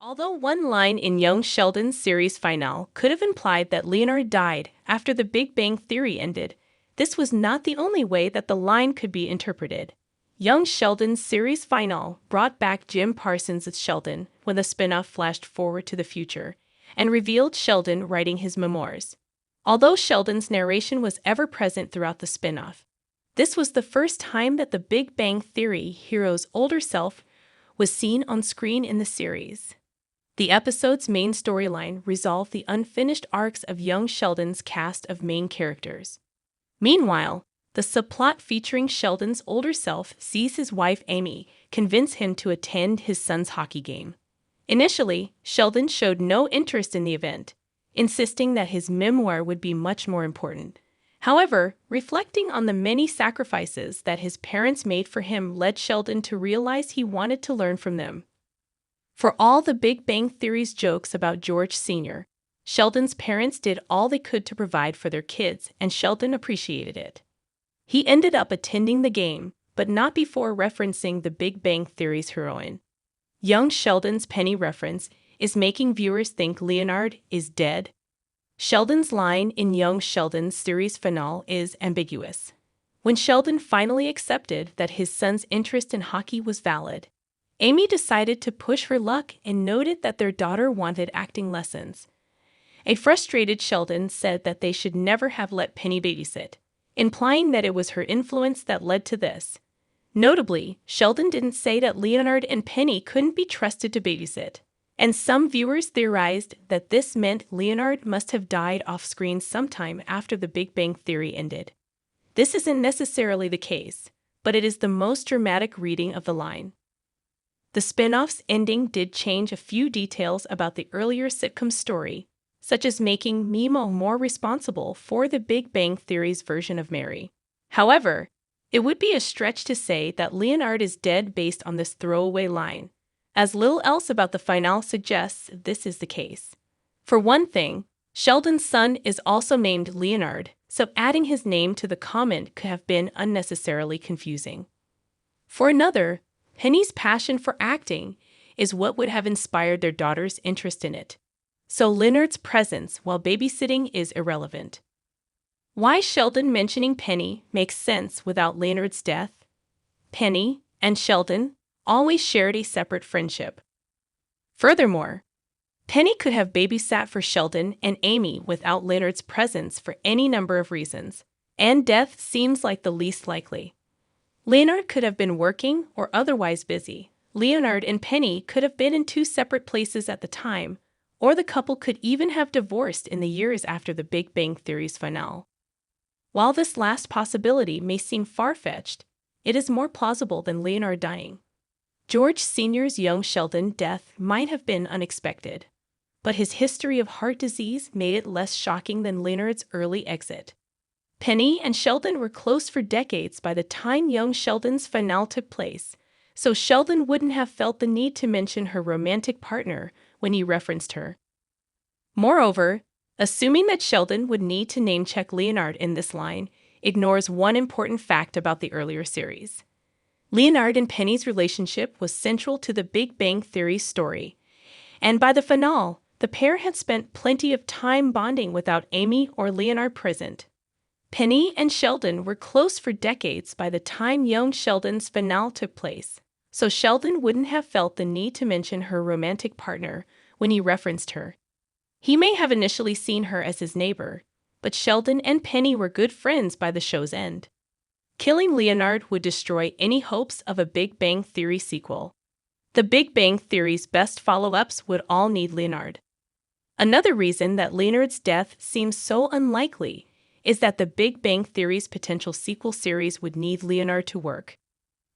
Although one line in young Sheldon's series finale could have implied that Leonard died after the Big Bang Theory ended, this was not the only way that the line could be interpreted. Young Sheldon's series finale brought back Jim Parsons as Sheldon when the spin-off flashed forward to the future and revealed Sheldon writing his memoirs. Although Sheldon's narration was ever present throughout the spin-off, this was the first time that the Big Bang Theory hero's older self was seen on screen in the series. The episode's main storyline resolved the unfinished arcs of young Sheldon's cast of main characters. Meanwhile, the subplot featuring Sheldon's older self sees his wife Amy convince him to attend his son's hockey game. Initially, Sheldon showed no interest in the event, insisting that his memoir would be much more important. However, reflecting on the many sacrifices that his parents made for him led Sheldon to realize he wanted to learn from them. For all the Big Bang Theory's jokes about George Sr., Sheldon's parents did all they could to provide for their kids, and Sheldon appreciated it. He ended up attending the game, but not before referencing the Big Bang Theory's heroine. Young Sheldon's Penny reference is making viewers think Leonard is dead. Sheldon's line in Young Sheldon's series finale is ambiguous. When Sheldon finally accepted that his son's interest in hockey was valid, Amy decided to push her luck and noted that their daughter wanted acting lessons. A frustrated Sheldon said that they should never have let Penny babysit, implying that it was her influence that led to this. Notably, Sheldon didn't say that Leonard and Penny couldn't be trusted to babysit, and some viewers theorized that this meant Leonard must have died off-screen sometime after the Big Bang Theory ended. This isn't necessarily the case, but it is the most dramatic reading of the line. The spin-off's ending did change a few details about the earlier sitcom story, such as making Mimo more responsible for the Big Bang Theory's version of Mary. However, it would be a stretch to say that Leonard is dead based on this throwaway line, as little else about the finale suggests this is the case. For one thing, Sheldon's son is also named Leonard, so adding his name to the comment could have been unnecessarily confusing. For another, Penny's passion for acting is what would have inspired their daughter's interest in it, so Leonard's presence while babysitting is irrelevant. Why Sheldon mentioning Penny makes sense without Leonard's death? Penny and Sheldon always shared a separate friendship. Furthermore, Penny could have babysat for Sheldon and Amy without Leonard's presence for any number of reasons, and death seems like the least likely. Leonard could have been working or otherwise busy. Leonard and Penny could have been in two separate places at the time, or the couple could even have divorced in the years after the Big Bang Theory's finale. While this last possibility may seem far-fetched, it is more plausible than Leonard dying. George Sr.'s young Sheldon death might have been unexpected, but his history of heart disease made it less shocking than Leonard's early exit. Penny and Sheldon were close for decades by the time young Sheldon's finale took place, so Sheldon wouldn't have felt the need to mention her romantic partner when he referenced her. Moreover, assuming that Sheldon would need to name-check Leonard in this line ignores one important fact about the earlier series. Leonard and Penny's relationship was central to the Big Bang Theory's story, and by the finale, the pair had spent plenty of time bonding without Amy or Leonard present. Penny and Sheldon were close for decades by the time young Sheldon's finale took place, so Sheldon wouldn't have felt the need to mention her romantic partner when he referenced her. He may have initially seen her as his neighbor, but Sheldon and Penny were good friends by the show's end. Killing Leonard would destroy any hopes of a Big Bang Theory sequel. The Big Bang Theory's best follow-ups would all need Leonard. Another reason that Leonard's death seems so unlikely is that the Big Bang Theory's potential sequel series would need Leonard to work.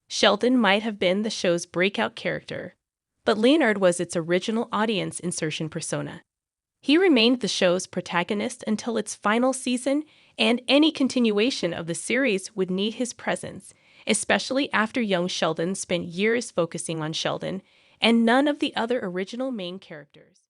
Sheldon might have been the show's breakout character, but Leonard was its original audience insertion persona. He remained the show's protagonist until its final season, and any continuation of the series would need his presence, especially after young Sheldon spent years focusing on Sheldon and none of the other original main characters.